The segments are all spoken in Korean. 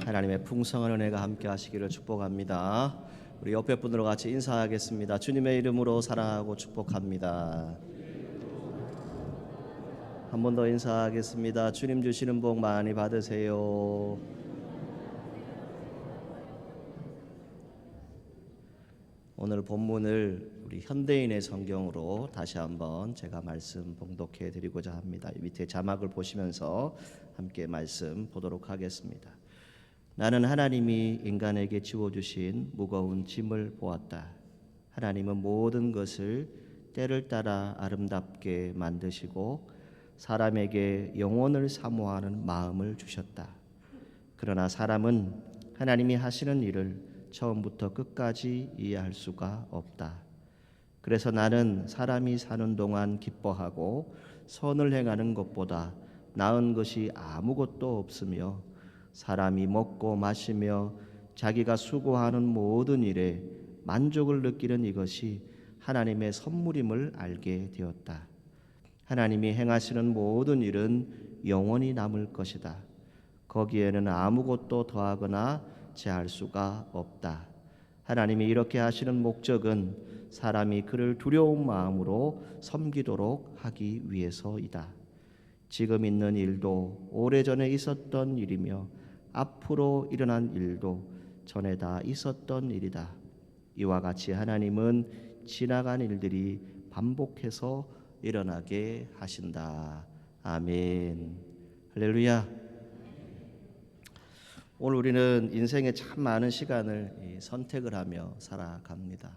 하나님의 풍성한 은혜가 함께 하시기를 축복합니다. 우리 옆에 분들과 같이 인사하겠습니다. 주님의 이름으로 사랑하고 축복합니다. 한 번 더 인사하겠습니다. 주님 주시는 복 많이 받으세요. 오늘 본문을 우리 현대인의 성경으로 다시 한번 제가 말씀 봉독해 드리고자 합니다. 밑에 자막을 보시면서 함께 말씀 보도록 하겠습니다. 나는 하나님이 인간에게 지워주신 무거운 짐을 보았다. 하나님은 모든 것을 때를 따라 아름답게 만드시고 사람에게 영혼을 사모하는 마음을 주셨다. 그러나 사람은 하나님이 하시는 일을 처음부터 끝까지 이해할 수가 없다. 그래서 나는 사람이 사는 동안 기뻐하고 선을 행하는 것보다 나은 것이 아무것도 없으며 사람이 먹고 마시며 자기가 수고하는 모든 일에 만족을 느끼는 이것이 하나님의 선물임을 알게 되었다. 하나님이 행하시는 모든 일은 영원히 남을 것이다. 거기에는 아무것도 더하거나 제할 수가 없다. 하나님이 이렇게 하시는 목적은 사람이 그를 두려운 마음으로 섬기도록 하기 위해서이다. 지금 있는 일도 오래전에 있었던 일이며 앞으로 일어난 일도 전에 다 있었던 일이다. 이와 같이 하나님은 지나간 일들이 반복해서 일어나게 하신다. 아멘. 할렐루야. 오늘 우리는 인생에 참 많은 시간을 선택을 하며 살아갑니다.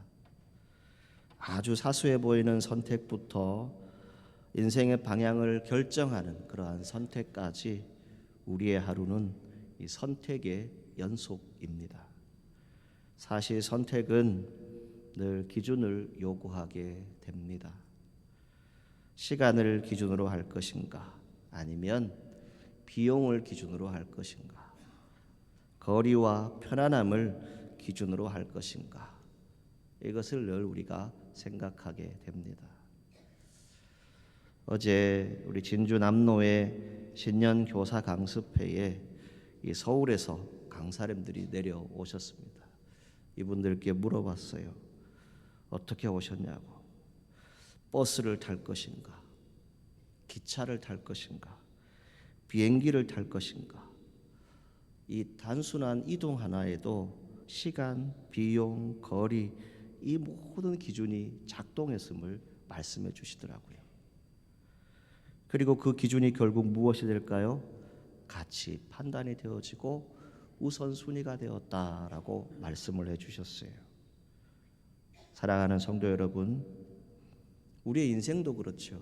아주 사소해 보이는 선택부터 인생의 방향을 결정하는 그러한 선택까지 우리의 하루는 이 선택의 연속입니다. 사실 선택은 늘 기준을 요구하게 됩니다. 시간을 기준으로 할 것인가, 아니면 비용을 기준으로 할 것인가, 거리와 편안함을 기준으로 할 것인가, 이것을 늘 우리가 생각하게 됩니다. 어제 우리 진주 남로의 신년 교사 강습회에 이 서울에서 강사님들이 내려오셨습니다. 이분들께 물어봤어요. 어떻게 오셨냐고. 버스를 탈 것인가, 기차를 탈 것인가, 비행기를 탈 것인가. 이 단순한 이동 하나에도 시간, 비용, 거리, 이 모든 기준이 작동했음을 말씀해 주시더라고요. 그리고 그 기준이 결국 무엇이 될까요? 같이 판단이 되어지고 우선순위가 되었다라고 말씀을 해주셨어요. 사랑하는 성도 여러분, 우리의 인생도 그렇죠.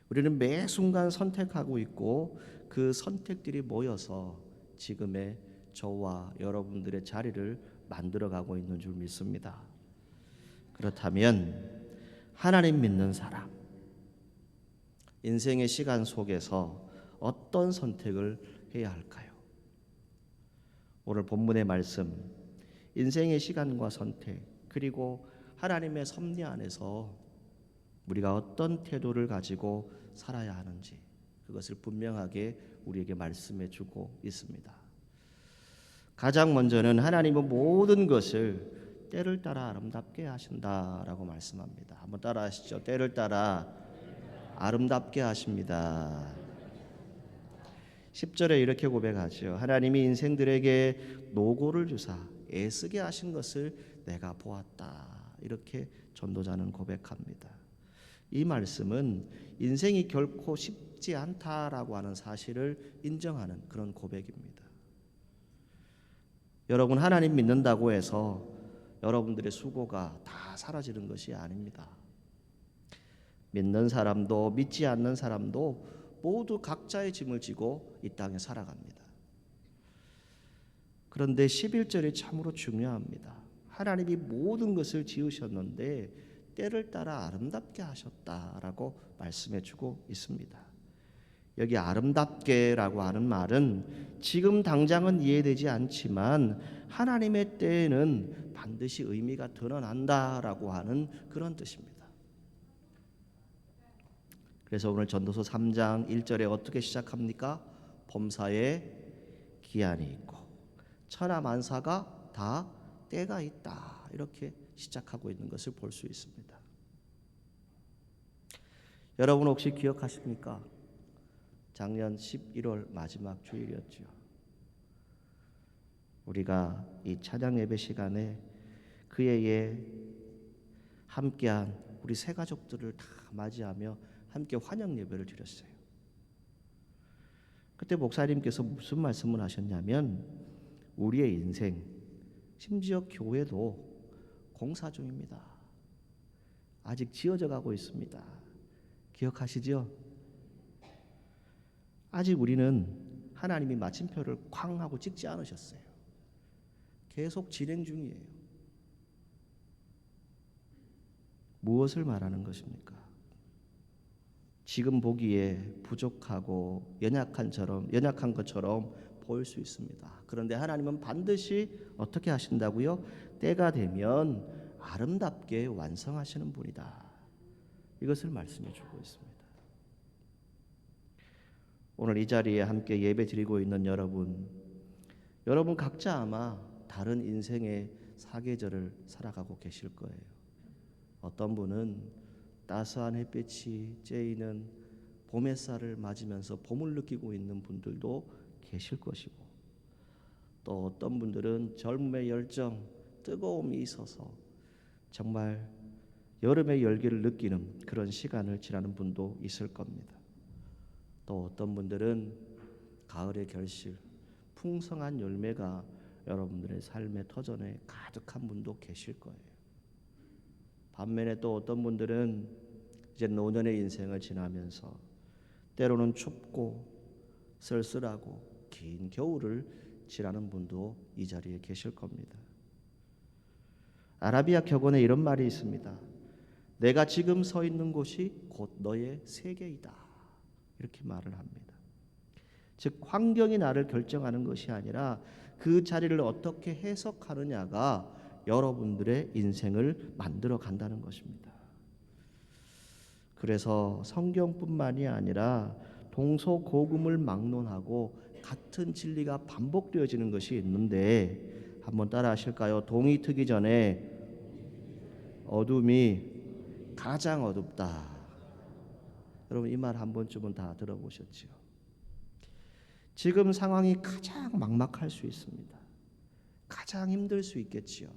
우리는 매 순간 선택하고 있고 그 선택들이 모여서 지금의 저와 여러분들의 자리를 만들어가고 있는 줄 믿습니다. 그렇다면 하나님 믿는 사람, 인생의 시간 속에서 어떤 선택을 해야 할까요? 오늘 본문의 말씀, 인생의 시간과 선택, 그리고 하나님의 섭리 안에서 우리가 어떤 태도를 가지고 살아야 하는지, 그것을 분명하게 우리에게 말씀해 주고 있습니다. 가장 먼저는 하나님은 모든 것을 때를 따라 아름답게 하신다라고 말씀합니다. 한번 따라 하시죠. 때를 따라 아름답게 하십니다. 10절에 이렇게 고백하죠. 하나님이 인생들에게 노고를 주사 애쓰게 하신 것을 내가 보았다. 이렇게 전도자는 고백합니다. 이 말씀은 인생이 결코 쉽지 않다라고 하는 사실을 인정하는 그런 고백입니다. 여러분, 하나님 믿는다고 해서 여러분들의 수고가 다 사라지는 것이 아닙니다. 믿는 사람도 믿지 않는 사람도 모두 각자의 짐을 지고 이 땅에 살아갑니다. 그런데 11절이 참으로 중요합니다. 하나님이 모든 것을 지으셨는데 때를 따라 아름답게 하셨다라고 말씀해 주고 있습니다. 여기 아름답게라고 하는 말은 지금 당장은 이해되지 않지만 하나님의 때에는 반드시 의미가 드러난다라고 하는 그런 뜻입니다. 그래서 오늘 전도서 3장 1절에 어떻게 시작합니까? 범사에 기한이 있고 천하만사가 다 때가 있다. 이렇게 시작하고 있는 것을 볼 수 있습니다. 여러분 혹시 기억하십니까? 작년 11월 마지막 주일이었죠. 우리가 이 찬양 예배 시간에 그 해에 함께한 우리 새 가족들을 다 맞이하며 함께 환영 예배를 드렸어요. 그때 목사님께서 무슨 말씀을 하셨냐면 우리의 인생, 심지어 교회도 공사 중입니다. 아직 지어져 가고 있습니다. 기억하시죠? 아직 우리는 하나님이 마침표를 쾅 하고 찍지 않으셨어요. 계속 진행 중이에요. 무엇을 말하는 것입니까? 지금 보기에 부족하고 연약한 것처럼 보일 수 있습니다. 그런데 하나님은 반드시 어떻게 하신다고요? 때가 되면 아름답게 완성하시는 분이다. 이것을 말씀해 주고 있습니다. 오늘 이 자리에 함께 예배 드리고 있는 여러분 각자 아마 다른 인생의 사계절을 살아가고 계실 거예요. 어떤 분은 따스한 햇빛이 쬐이는 봄 햇살을 맞으면서 봄을 느끼고 있는 분들도 계실 것이고, 또 어떤 분들은 젊음의 열정, 뜨거움이 있어서 정말 여름의 열기를 느끼는 그런 시간을 지나는 분도 있을 겁니다. 또 어떤 분들은 가을의 결실, 풍성한 열매가 여러분들의 삶의 터전에 가득한 분도 계실 거예요. 반면에 또 어떤 분들은 이제 노년의 인생을 지나면서 때로는 춥고 쓸쓸하고 긴 겨울을 지나는 분도 이 자리에 계실 겁니다. 아라비아 격언에 이런 말이 있습니다. 내가 지금 서 있는 곳이 곧 너의 세계이다. 이렇게 말을 합니다. 즉 환경이 나를 결정하는 것이 아니라 그 자리를 어떻게 해석하느냐가 여러분들의 인생을 만들어 간다는 것입니다. 그래서 성경뿐만이 아니라 동서고금을 막론하고 같은 진리가 반복되어지는 것이 있는데 한번 따라 하실까요? 동이 트기 전에 어둠이 가장 어둡다. 여러분 이 말 한 번쯤은 다 들어보셨죠? 지금 상황이 가장 막막할 수 있습니다. 가장 힘들 수 있겠지요.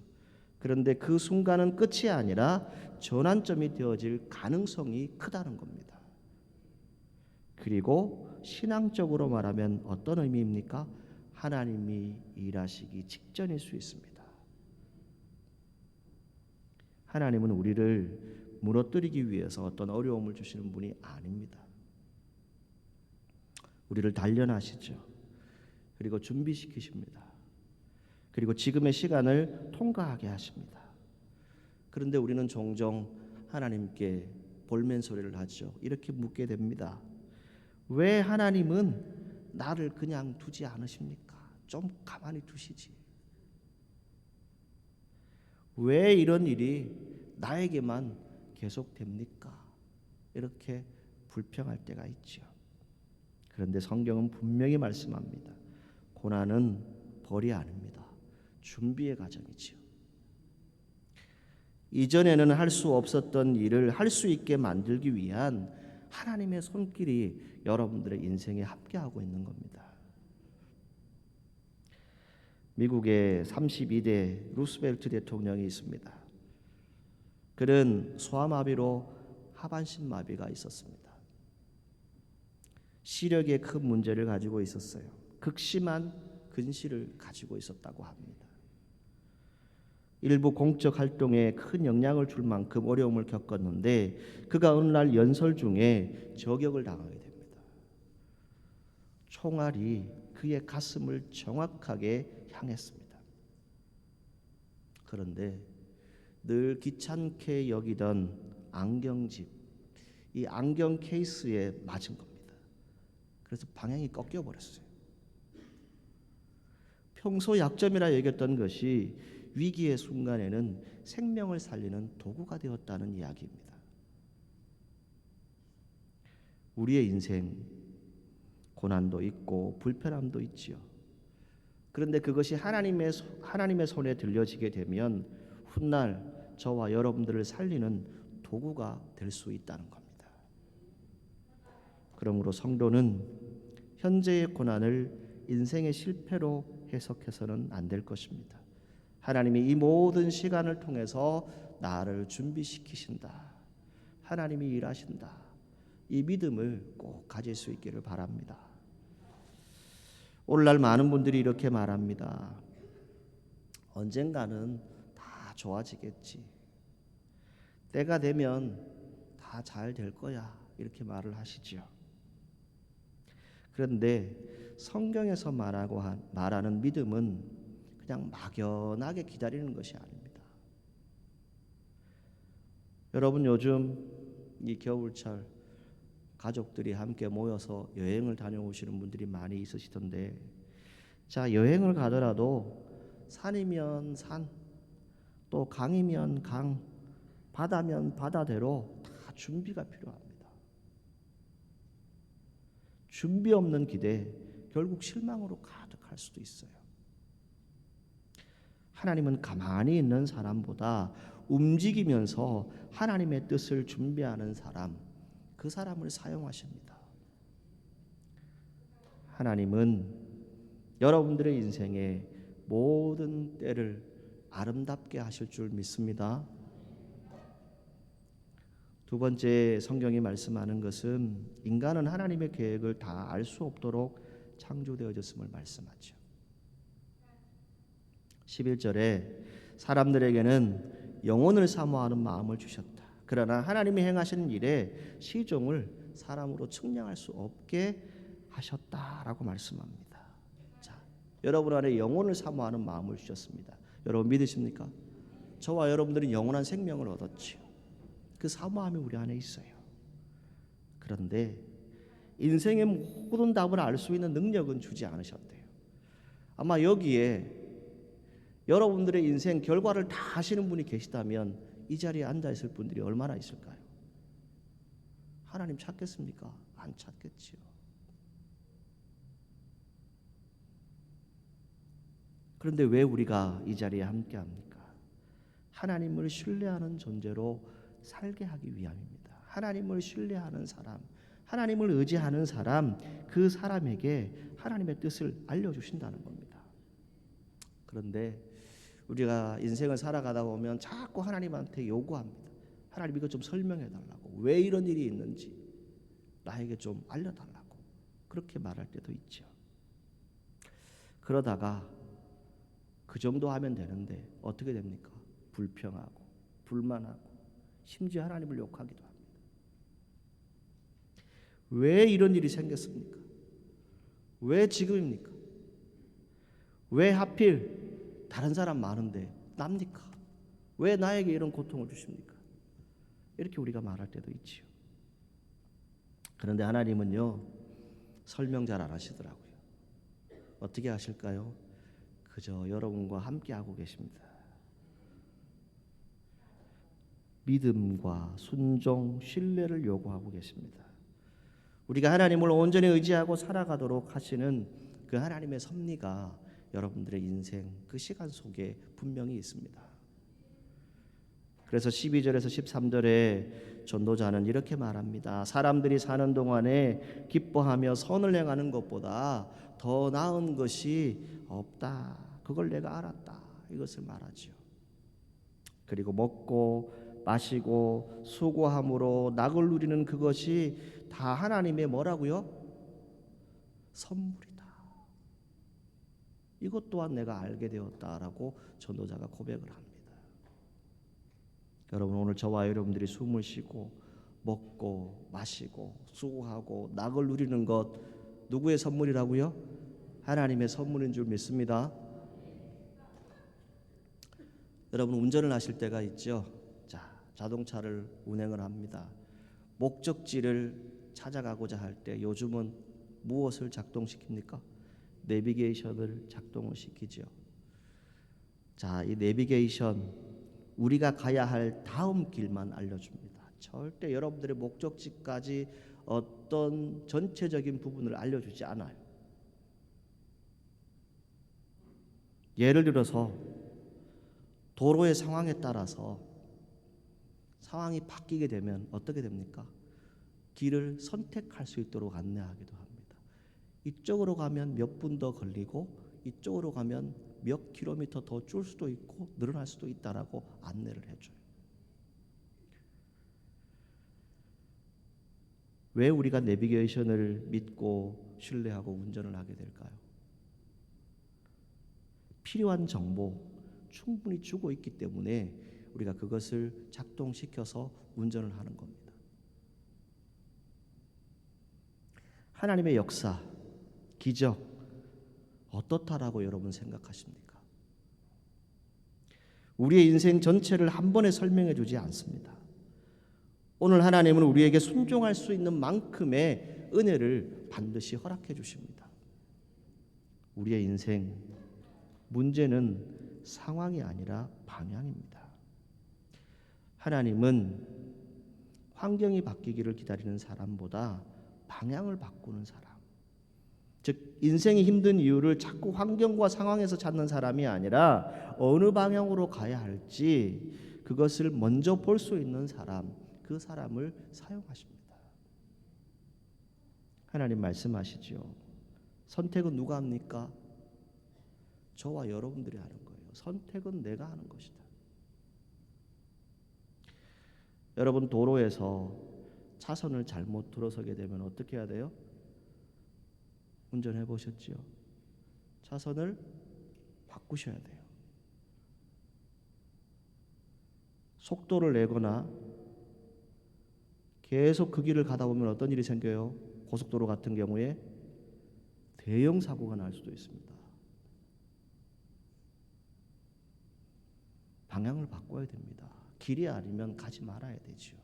그런데 그 순간은 끝이 아니라 전환점이 되어질 가능성이 크다는 겁니다. 그리고 신앙적으로 말하면 어떤 의미입니까? 하나님이 일하시기 직전일 수 있습니다. 하나님은 우리를 무너뜨리기 위해서 어떤 어려움을 주시는 분이 아닙니다. 우리를 단련하시죠. 그리고 준비시키십니다. 그리고 지금의 시간을 통과하게 하십니다. 그런데 우리는 종종 하나님께 볼멘 소리를 하죠. 이렇게 묻게 됩니다. 왜 하나님은 나를 그냥 두지 않으십니까? 좀 가만히 두시지. 왜 이런 일이 나에게만 계속됩니까? 이렇게 불평할 때가 있죠. 그런데 성경은 분명히 말씀합니다. 고난은 벌이 아닙니다. 준비의 과정이지요. 이전에는 할 수 없었던 일을 할 수 있게 만들기 위한 하나님의 손길이 여러분들의 인생에 함께하고 있는 겁니다. 미국의 32대 루스벨트 대통령이 있습니다. 그는 소아마비로 하반신 마비가 있었습니다. 시력에 큰 문제를 가지고 있었어요. 극심한 근시를 가지고 있었다고 합니다. 일부 공적 활동에 큰 영향을 줄 만큼 어려움을 겪었는데 그가 어느 날 연설 중에 저격을 당하게 됩니다. 총알이 그의 가슴을 정확하게 향했습니다. 그런데 늘 귀찮게 여기던 안경집, 이 안경 케이스에 맞은 겁니다. 그래서 방향이 꺾여 버렸어요. 평소 약점이라 여겼던 것이 위기의 순간에는 생명을 살리는 도구가 되었다는 이야기입니다. 우리의 인생 고난도 있고 불편함도 있지요. 그런데 그것이 하나님의 손에 들려지게 되면 훗날 저와 여러분들을 살리는 도구가 될 수 있다는 겁니다. 그러므로 성도는 현재의 고난을 인생의 실패로 해석해서는 안 될 것입니다. 하나님이 이 모든 시간을 통해서 나를 준비시키신다. 하나님이 일하신다. 이 믿음을 꼭 가질 수 있기를 바랍니다. 오늘날 많은 분들이 이렇게 말합니다. 언젠가는 다 좋아지겠지. 때가 되면 다 잘 될 거야. 이렇게 말을 하시죠. 그런데 성경에서 말하는 믿음은 그냥 막연하게 기다리는 것이 아닙니다. 여러분 요즘 이 겨울철 가족들이 함께 모여서 여행을 다녀오시는 분들이 많이 있으시던데, 자, 여행을 가더라도 산이면 산, 또 강이면 강, 바다면 바다대로 다 준비가 필요합니다. 준비 없는 기대, 결국 실망으로 가득할 수도 있어요. 하나님은 가만히 있는 사람보다 움직이면서 하나님의 뜻을 준비하는 사람, 그 사람을 사용하십니다. 하나님은 여러분들의 인생의 모든 때를 아름답게 하실 줄 믿습니다. 두 번째, 성경이 말씀하는 것은 인간은 하나님의 계획을 다 알 수 없도록 창조되어졌음을 말씀하죠. 11절에 사람들에게는 영혼을 사모하는 마음을 주셨다. 그러나 하나님이 행하시는 일에 시종을 사람으로 측량할 수 없게 하셨다라고 말씀합니다. 자, 여러분 안에 영혼을 사모하는 마음을 주셨습니다. 여러분 믿으십니까? 저와 여러분들은 영원한 생명을 얻었지요. 그 사모함이 우리 안에 있어요. 그런데 인생의 모든 답을 알 수 있는 능력은 주지 않으셨대요. 아마 여기에 여러분들의 인생 결과를 다 아시는 분이 계시다면 이 자리에 앉아 있을 분들이 얼마나 있을까요? 하나님 찾겠습니까? 안 찾겠지요. 그런데 왜 우리가 이 자리에 함께 합니까? 하나님을 신뢰하는 존재로 살게 하기 위함입니다. 하나님을 신뢰하는 사람, 하나님을 의지하는 사람, 그 사람에게 하나님의 뜻을 알려주신다는 겁니다. 그런데 우리가 인생을 살아가다 보면 자꾸 하나님한테 요구합니다. 하나님 이거 좀 설명해 달라고, 왜 이런 일이 있는지 나에게 좀 알려달라고, 그렇게 말할 때도 있죠. 그러다가 그 정도 하면 되는데 어떻게 됩니까? 불평하고 불만하고 심지어 하나님을 욕하기도 합니다. 왜 이런 일이 생겼습니까? 왜 지금입니까? 왜 하필 다른 사람 많은데 납니까? 왜 나에게 이런 고통을 주십니까? 이렇게 우리가 말할 때도 있지요. 그런데 하나님은요, 설명 잘 안 하시더라고요. 어떻게 하실까요? 그저 여러분과 함께 하고 계십니다. 믿음과 순종, 신뢰를 요구하고 계십니다. 우리가 하나님을 온전히 의지하고 살아가도록 하시는 그 하나님의 섭리가 여러분들의 인생 그 시간 속에 분명히 있습니다. 그래서 12절에서 13절에 전도자는 이렇게 말합니다. 사람들이 사는 동안에 기뻐하며 선을 행하는 것보다 더 나은 것이 없다. 그걸 내가 알았다. 이것을 말하죠. 그리고 먹고 마시고 수고함으로 낙을 누리는 그것이 다 하나님의 뭐라고요? 선물이다. 이것 또한 내가 알게 되었다라고 전도자가 고백을 합니다. 여러분 오늘 저와 여러분들이 숨을 쉬고 먹고 마시고 수고하고 낙을 누리는 것 누구의 선물이라고요? 하나님의 선물인 줄 믿습니다. 여러분 운전을 하실 때가 있죠. 자동차를 운행을 합니다. 목적지를 찾아가고자 할 때 요즘은 무엇을 작동시킵니까? 내비게이션을 작동을 시키죠. 자, 이 내비게이션 우리가 가야 할 다음 길만 알려줍니다. 절대 여러분들의 목적지까지 어떤 전체적인 부분을 알려주지 않아요. 예를 들어서 도로의 상황에 따라서 상황이 바뀌게 되면 어떻게 됩니까? 길을 선택할 수 있도록 안내하기도 합니다. 이쪽으로 가면 몇 분 더 걸리고 이쪽으로 가면 몇 킬로미터 더 줄 수도 있고 늘어날 수도 있다라고 안내를 해줘요. 왜 우리가 내비게이션을 믿고 신뢰하고 운전을 하게 될까요? 필요한 정보 충분히 주고 있기 때문에 우리가 그것을 작동시켜서 운전을 하는 겁니다. 하나님의 역사, 기적 어떻다라고 여러분 생각하십니까? 우리의 인생 전체를 한 번에 설명해 주지 않습니다. 오늘 하나님은 우리에게 순종할 수 있는 만큼의 은혜를 반드시 허락해 주십니다. 우리의 인생 문제는 상황이 아니라 방향입니다. 하나님은 환경이 바뀌기를 기다리는 사람보다 방향을 바꾸는 사람, 즉 인생이 힘든 이유를 자꾸 환경과 상황에서 찾는 사람이 아니라 어느 방향으로 가야 할지 그것을 먼저 볼 수 있는 사람, 그 사람을 사용하십니다. 하나님 말씀하시죠. 선택은 누가 합니까? 저와 여러분들이 하는 거예요. 선택은 내가 하는 것이다. 여러분 도로에서 차선을 잘못 들어서게 되면 어떻게 해야 돼요? 운전해 보셨죠? 차선을 바꾸셔야 돼요. 속도를 내거나 계속 그 길을 가다 보면 어떤 일이 생겨요? 고속도로 같은 경우에 대형 사고가 날 수도 있습니다. 방향을 바꿔야 됩니다. 길이 아니면 가지 말아야 되죠.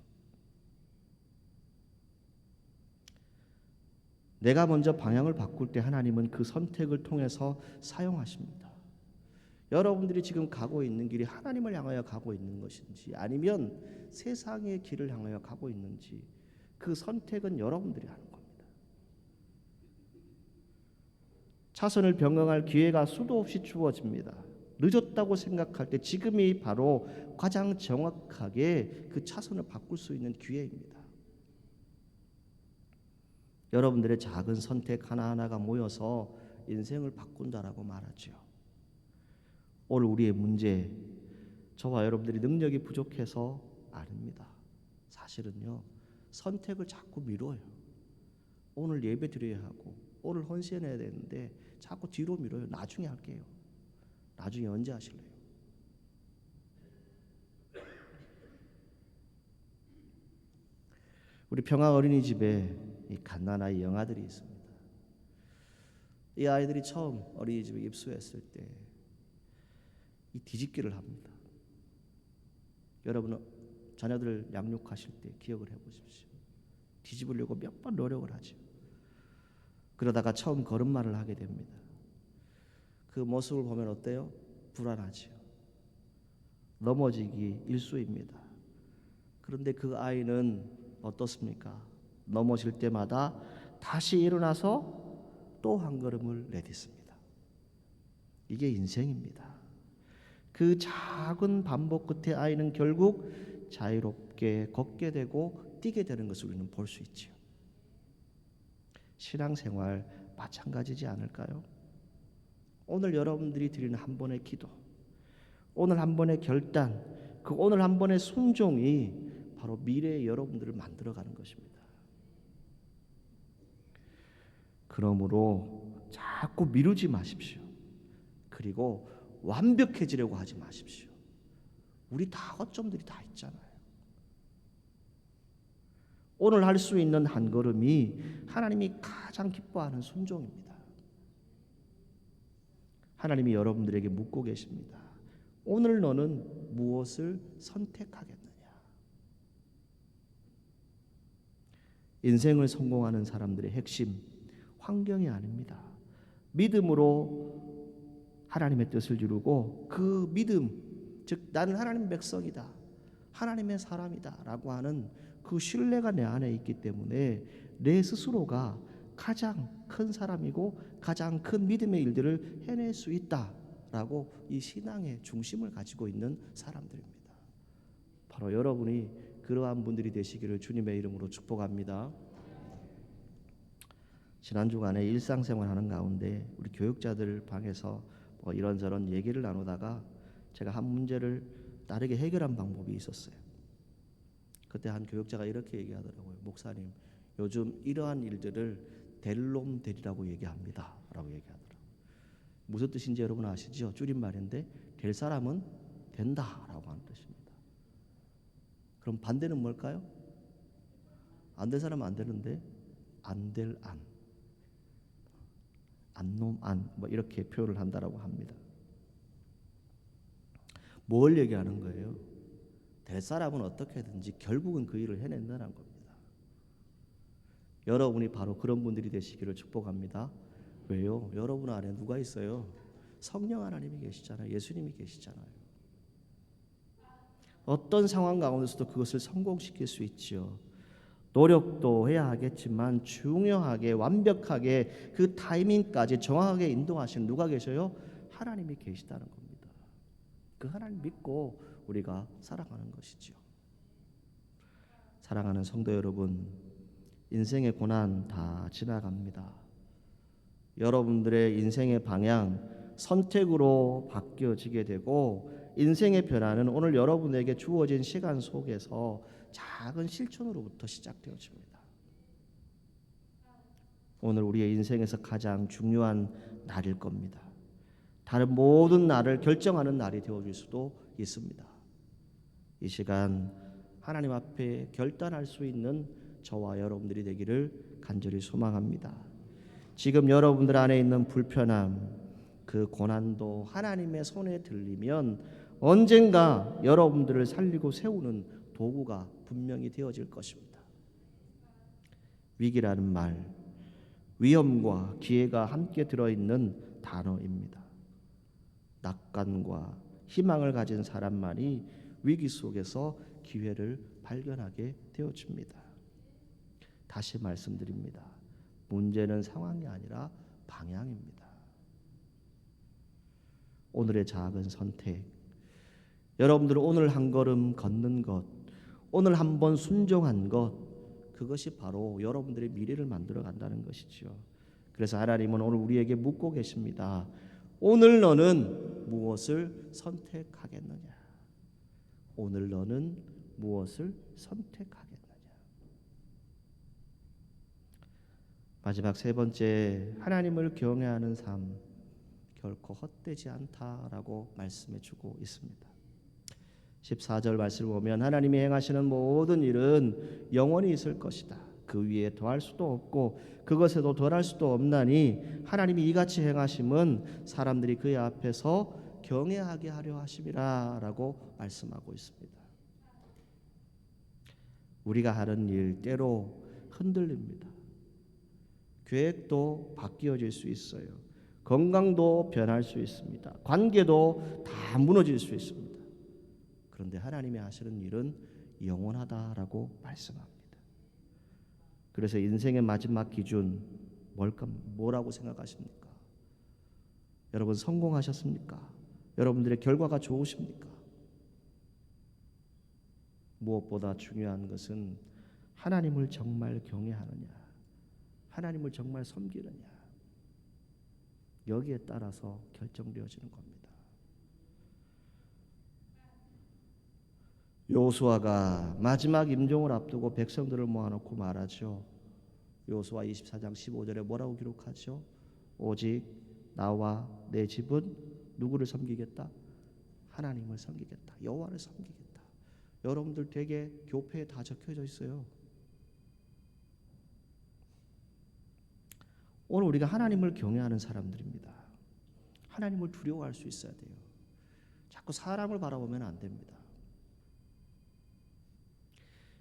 내가 먼저 방향을 바꿀 때 하나님은 그 선택을 통해서 사용하십니다. 여러분들이 지금 가고 있는 길이 하나님을 향하여 가고 있는 것인지 아니면 세상의 길을 향하여 가고 있는지 그 선택은 여러분들이 하는 겁니다. 차선을 변경할 기회가 수도 없이 주어집니다. 늦었다고 생각할 때 지금이 바로 가장 정확하게 그 차선을 바꿀 수 있는 기회입니다. 여러분들의 작은 선택 하나하나가 모여서 인생을 바꾼다라고 말하죠. 오늘 우리의 문제, 저와 여러분들이 능력이 부족해서 아닙니다. 사실은요, 선택을 자꾸 미뤄요. 오늘 예배 드려야 하고 오늘 헌신해야 되는데 자꾸 뒤로 미뤄요. 나중에 할게요. 나중에 언제 하실래요? 우리 평화 어린이집에 이 갓난아이 영아들이 있습니다. 이 아이들이 처음 어린이집에 입소했을 때 이 뒤집기를 합니다. 여러분은 자녀들을 양육하실 때 기억을 해보십시오. 뒤집으려고 몇 번 노력을 하죠. 그러다가 처음 걸음마를 하게 됩니다. 그 모습을 보면 어때요? 불안하죠. 넘어지기 일쑤입니다. 그런데 그 아이는 어떻습니까? 넘어질 때마다 다시 일어나서 또 한 걸음을 내딛습니다. 이게 인생입니다. 그 작은 반복 끝에 아이는 결국 자유롭게 걷게 되고 뛰게 되는 것을 우리는 볼 수 있지요. 신앙생활 마찬가지지 않을까요? 오늘 여러분들이 드리는 한 번의 기도, 오늘 한 번의 결단, 그 오늘 한 번의 순종이 바로 미래의 여러분들을 만들어가는 것입니다. 그러므로 자꾸 미루지 마십시오. 그리고 완벽해지려고 하지 마십시오. 우리 다 허점들이 다 있잖아요. 오늘 할 수 있는 한 걸음이 하나님이 가장 기뻐하는 순종입니다. 하나님이 여러분들에게 묻고 계십니다. 오늘 너는 무엇을 선택하겠느냐? 인생을 성공하는 사람들의 핵심, 환경이 아닙니다. 믿음으로 하나님의 뜻을 이루고 그 믿음, 즉 나는 하나님의 백성이다, 하나님의 사람이다 라고 하는 그 신뢰가 내 안에 있기 때문에 내 스스로가 가장 큰 사람이고 가장 큰 믿음의 일들을 해낼 수 있다 라고 이 신앙의 중심을 가지고 있는 사람들입니다. 바로 여러분이 그러한 분들이 되시기를 주님의 이름으로 축복합니다. 지난 주간에 일상생활하는 가운데 우리 교육자들 방에서 뭐 이런저런 얘기를 나누다가 제가 한 문제를 다르게 해결한 방법이 있었어요. 그때 한 교육자가 이렇게 얘기하더라고요. 목사님, 요즘 이러한 일들을 될 놈 되리라고 얘기합니다 라고 얘기하더라고요. 무슨 뜻인지 여러분 아시죠? 줄임말인데 될 사람은 된다 라고 하는 뜻입니다. 그럼 반대는 뭘까요? 안 될 사람은 안 되는데 안 될 안, 안놈 안, 뭐 이렇게 표현을 한다라고 합니다. 뭘 얘기하는 거예요? 될 사람은 어떻게든지 결국은 그 일을 해낸다는 겁니다. 여러분이 바로 그런 분들이 되시기를 축복합니다. 왜요? 여러분 안에 누가 있어요? 성령 하나님이 계시잖아요. 예수님이 계시잖아요. 어떤 상황 가운데서도 그것을 성공시킬 수 있지요. 노력도 해야 하겠지만 중요하게 완벽하게 그 타이밍까지 정확하게 인도하시는 누가 계셔요? 하나님이 계시다는 겁니다. 그 하나님 믿고 우리가 살아가는 것이죠. 사랑하는 성도 여러분, 인생의 고난 다 지나갑니다. 여러분들의 인생의 방향 선택으로 바뀌어지게 되고 인생의 변화는 오늘 여러분에게 주어진 시간 속에서 작은 실천으로부터 시작되어집니다. 오늘 우리의 인생에서 가장 중요한 날일 겁니다. 다른 모든 날을 결정하는 날이 되어질 수도 있습니다. 이 시간 하나님 앞에 결단할 수 있는 저와 여러분들이 되기를 간절히 소망합니다. 지금 여러분들 안에 있는 불편함, 그 고난도 하나님의 손에 들리면 언젠가 여러분들을 살리고 세우는 도구가 분명히 되어질 것입니다. 위기라는 말, 위험과 기회가 함께 들어있는 단어입니다. 낙관과 희망을 가진 사람만이 위기 속에서 기회를 발견하게 되어집니다. 다시 말씀드립니다. 문제는 상황이 아니라 방향입니다. 오늘의 작은 선택, 여러분들 오늘 한 걸음 걷는 것, 오늘 한번 순종한 것, 그것이 바로 여러분들의 미래를 만들어 간다는 것이죠. 그래서 하나님은 오늘 우리에게 묻고 계십니다. 오늘 너는 무엇을 선택하겠느냐? 오늘 너는 무엇을 선택하겠느냐? 마지막 세 번째, 하나님을 경외하는 삶 결코 헛되지 않다라고 말씀해 주고 있습니다. 14절 말씀을 보면 하나님이 행하시는 모든 일은 영원히 있을 것이다. 그 위에 더할 수도 없고 그것에도 덜할 수도 없나니 하나님이 이같이 행하심은 사람들이 그의 앞에서 경외하게 하려 하심이라 라고 말씀하고 있습니다. 우리가 하는 일 때로 흔들립니다. 계획도 바뀌어질 수 있어요. 건강도 변할 수 있습니다. 관계도 다 무너질 수 있습니다. 그런데 하나님이 하시는 일은 영원하다라고 말씀합니다. 그래서 인생의 마지막 기준 뭐라고 생각하십니까? 여러분 성공하셨습니까? 여러분들의 결과가 좋으십니까? 무엇보다 중요한 것은 하나님을 정말 경외하느냐, 하나님을 정말 섬기느냐, 여기에 따라서 결정되어지는 겁니다. 여호수아가 마지막 임종을 앞두고 백성들을 모아놓고 말하죠. 여호수아 24장 15절에 뭐라고 기록하죠? 오직 나와 내 집은 누구를 섬기겠다? 하나님을 섬기겠다. 여호와를 섬기겠다. 여러분들 되게 교패에 다 적혀져 있어요. 오늘 우리가 하나님을 경외하는 사람들입니다. 하나님을 두려워할 수 있어야 돼요. 자꾸 사람을 바라보면 안 됩니다.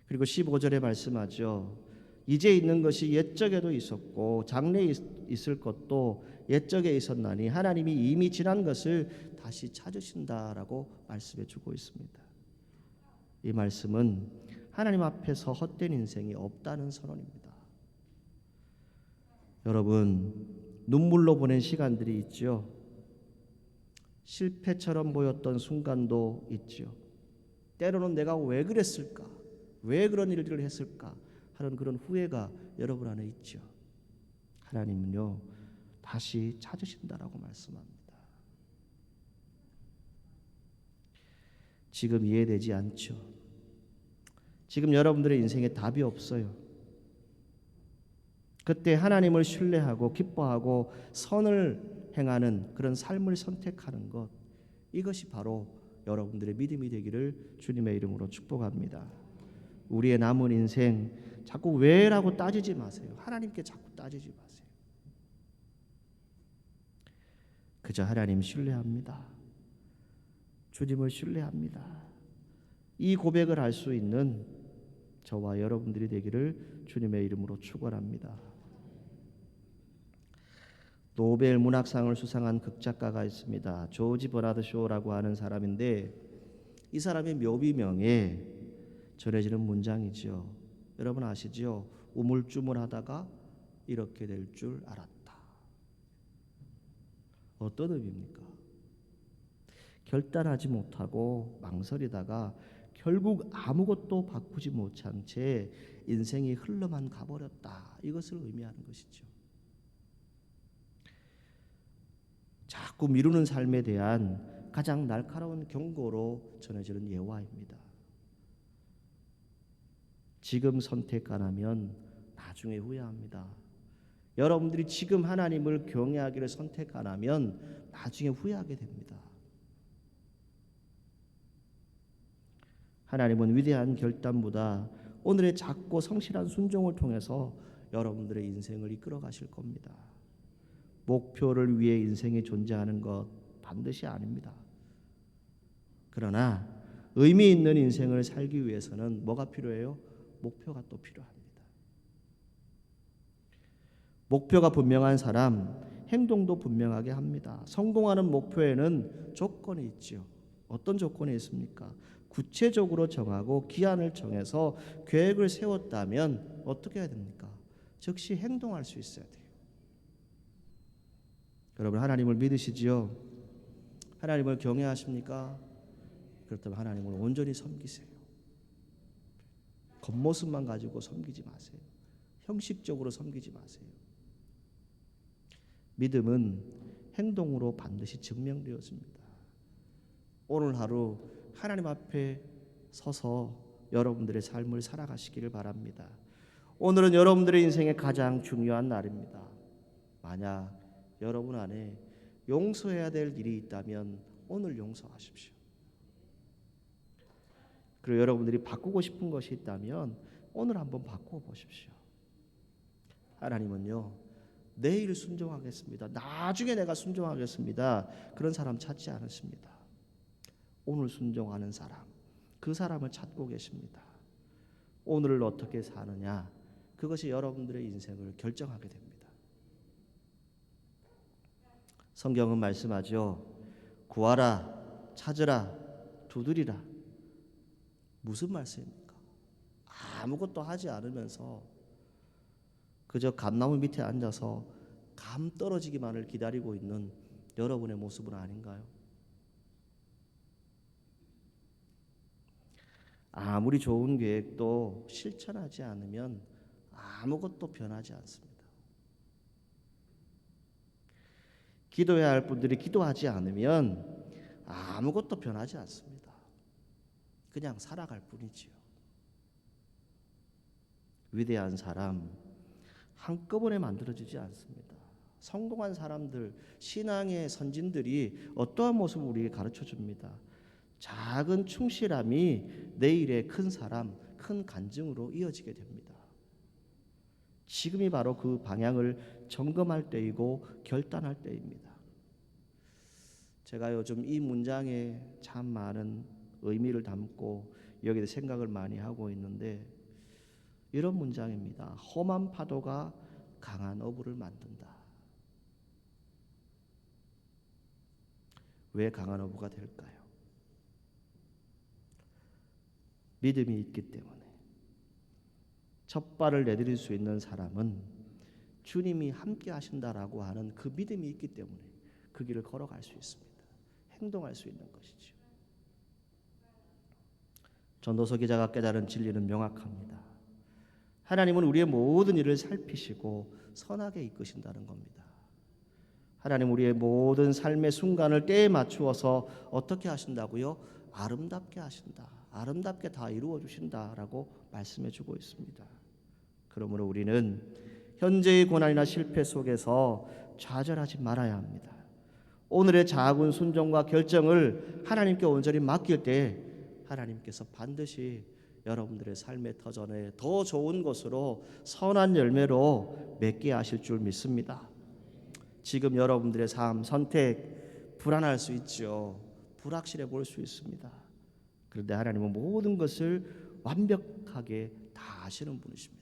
그리고 15절에 말씀하죠. 이제 있는 것이 옛적에도 있었고 장래에 있을 것도 옛적에 있었나니 하나님이 이미 지난 것을 다시 찾으신다라고 말씀해 주고 있습니다. 이 말씀은 하나님 앞에서 헛된 인생이 없다는 선언입니다. 여러분 눈물로 보낸 시간들이 있죠. 실패처럼 보였던 순간도 있죠. 때로는 내가 왜 그랬을까? 왜 그런 일들을 했을까? 하는 그런 후회가 여러분 안에 있죠. 하나님은요, 다시 찾으신다라고 말씀합니다. 지금 이해되지 않죠. 지금 여러분들의 인생에 답이 없어요. 그때 하나님을 신뢰하고 기뻐하고 선을 행하는 그런 삶을 선택하는 것, 이것이 바로 여러분들의 믿음이 되기를 주님의 이름으로 축복합니다. 우리의 남은 인생 자꾸 왜라고 따지지 마세요. 하나님께 자꾸 따지지 마세요. 그저 하나님 신뢰합니다. 주님을 신뢰합니다. 이 고백을 할 수 있는 저와 여러분들이 되기를 주님의 이름으로 축원합니다. 노벨 문학상을 수상한 극작가가 있습니다. 조지 버나드 쇼라고 하는 사람인데, 이 사람의 묘비명에 전해지는 문장이죠. 여러분 아시죠? 우물쭈물하다가 이렇게 될 줄 알았다. 어떤 의미입니까? 결단하지 못하고 망설이다가 결국 아무것도 바꾸지 못한 채 인생이 흘러만 가버렸다. 이것을 의미하는 것이죠. 자꾸 미루는 삶에 대한 가장 날카로운 경고로 전해지는 예화입니다. 지금 선택 안 하면 나중에 후회합니다. 여러분들이 지금 하나님을 경외하기를 선택 안 하면 나중에 후회하게 됩니다. 하나님은 위대한 결단보다 오늘의 작고 성실한 순종을 통해서 여러분들의 인생을 이끌어 가실 겁니다. 목표를 위해 인생이 존재하는 것 반드시 아닙니다. 그러나 의미 있는 인생을 살기 위해서는 뭐가 필요해요? 목표가 또 필요합니다. 목표가 분명한 사람, 행동도 분명하게 합니다. 성공하는 목표에는 조건이 있죠. 어떤 조건이 있습니까? 구체적으로 정하고 기한을 정해서 계획을 세웠다면 어떻게 해야 됩니까? 즉시 행동할 수 있어야 돼요. 여러분 하나님을 믿으시지요? 하나님을 경외하십니까? 그렇다면 하나님을 온전히 섬기세요. 겉모습만 가지고 섬기지 마세요. 형식적으로 섬기지 마세요. 믿음은 행동으로 반드시 증명되었습니다. 오늘 하루 하나님 앞에 서서 여러분들의 삶을 살아가시기를 바랍니다. 오늘은 여러분들의 인생의 가장 중요한 날입니다. 만약 여러분 안에 용서해야 될 일이 있다면 오늘 용서하십시오. 그리고 여러분들이 바꾸고 싶은 것이 있다면 오늘 한번 바꾸어 보십시오. 하나님은요, 내일 순종하겠습니다. 나중에 내가 순종하겠습니다. 그런 사람 찾지 않으십니다. 오늘 순종하는 사람, 그 사람을 찾고 계십니다. 오늘을 어떻게 사느냐, 그것이 여러분들의 인생을 결정하게 됩니다. 성경은 말씀하죠. 구하라, 찾으라, 두드리라. 무슨 말씀입니까? 아무것도 하지 않으면서 그저 감나무 밑에 앉아서 감 떨어지기만을 기다리고 있는 여러분의 모습은 아닌가요? 아무리 좋은 계획도 실천하지 않으면 아무것도 변하지 않습니다. 기도해야 할 분들이 기도하지 않으면 아무것도 변하지 않습니다. 그냥 살아갈 뿐이지요. 위대한 사람 한꺼번에 만들어지지 않습니다. 성공한 사람들, 신앙의 선진들이 어떠한 모습을 우리에게 가르쳐 줍니다. 작은 충실함이 내일의 큰 사람, 큰 간증으로 이어지게 됩니다. 지금이 바로 그 방향을 점검할 때이고 결단할 때입니다. 제가 요즘 이 문장에 참 많은 의미를 담고 여기에 생각을 많이 하고 있는데, 이런 문장입니다. 험한 파도가 강한 어부를 만든다. 왜 강한 어부가 될까요? 믿음이 있기 때문에. 첫 발을 내디딜 수 있는 사람은 주님이 함께 하신다라고 하는 그 믿음이 있기 때문에 그 길을 걸어갈 수 있습니다. 행동할 수 있는 것이죠. 전도서 기자가 깨달은 진리는 명확합니다. 하나님은 우리의 모든 일을 살피시고 선하게 이끄신다는 겁니다. 하나님 우리의 모든 삶의 순간을 때에 맞추어서 어떻게 하신다고요? 아름답게 하신다. 아름답게 다 이루어 주신다라고 말씀해 주고 있습니다. 그러므로 우리는 현재의 고난이나 실패 속에서 좌절하지 말아야 합니다. 오늘의 작은 순종과 결정을 하나님께 온전히 맡길 때 하나님께서 반드시 여러분들의 삶의 터전에 더 좋은 것으로 선한 열매로 맺게 하실 줄 믿습니다. 지금 여러분들의 삶 선택 불안할 수 있죠. 불확실해 보일 수 있습니다. 그런데 하나님은 모든 것을 완벽하게 다 아시는 분이십니다.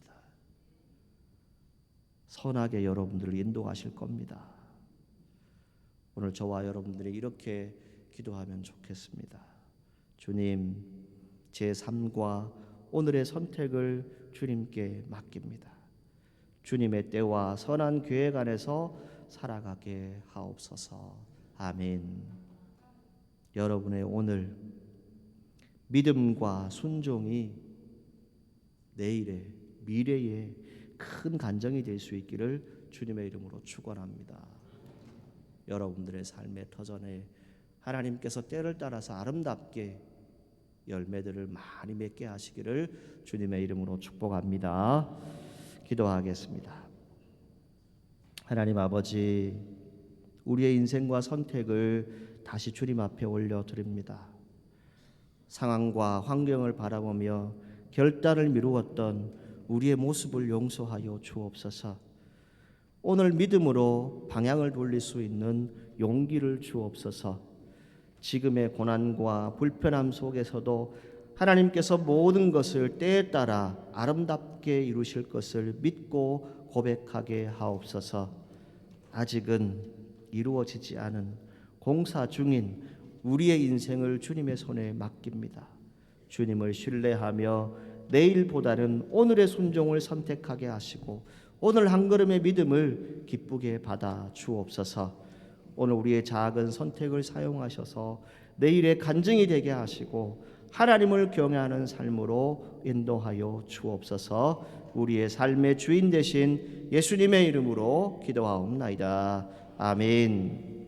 선하게 여러분들을 인도하실 겁니다. 오늘 저와 여러분들이 이렇게 기도하면 좋겠습니다. 주님, 제 삶과 오늘의 선택을 주님께 맡깁니다. 주님의 때와 선한 계획 안에서 살아가게 하옵소서. 아멘. 여러분의 오늘 믿음과 순종이 내일의 미래의 큰 간정이 될 수 있기를 주님의 이름으로 축원합니다. 여러분들의 삶의 터전에 하나님께서 때를 따라서 아름답게 열매들을 많이 맺게 하시기를 주님의 이름으로 축복합니다. 기도하겠습니다. 하나님 아버지, 우리의 인생과 선택을 다시 주님 앞에 올려드립니다. 상황과 환경을 바라보며 결단을 미루었던 우리의 모습을 용서하여 주옵소서. 오늘 믿음으로 방향을 돌릴 수 있는 용기를 주옵소서. 지금의 고난과 불편함 속에서도 하나님께서 모든 것을 때에 따라 아름답게 이루실 것을 믿고 고백하게 하옵소서. 아직은 이루어지지 않은 공사 중인 우리의 인생을 주님의 손에 맡깁니다. 주님을 신뢰하며 내일보다는 오늘의 순종을 선택하게 하시고 오늘 한 걸음의 믿음을 기쁘게 받아 주옵소서. 오늘 우리의 작은 선택을 사용하셔서 내일의 간증이 되게 하시고 하나님을 경외하는 삶으로 인도하여 주옵소서. 우리의 삶의 주인 되신 예수님의 이름으로 기도하옵나이다. 아멘.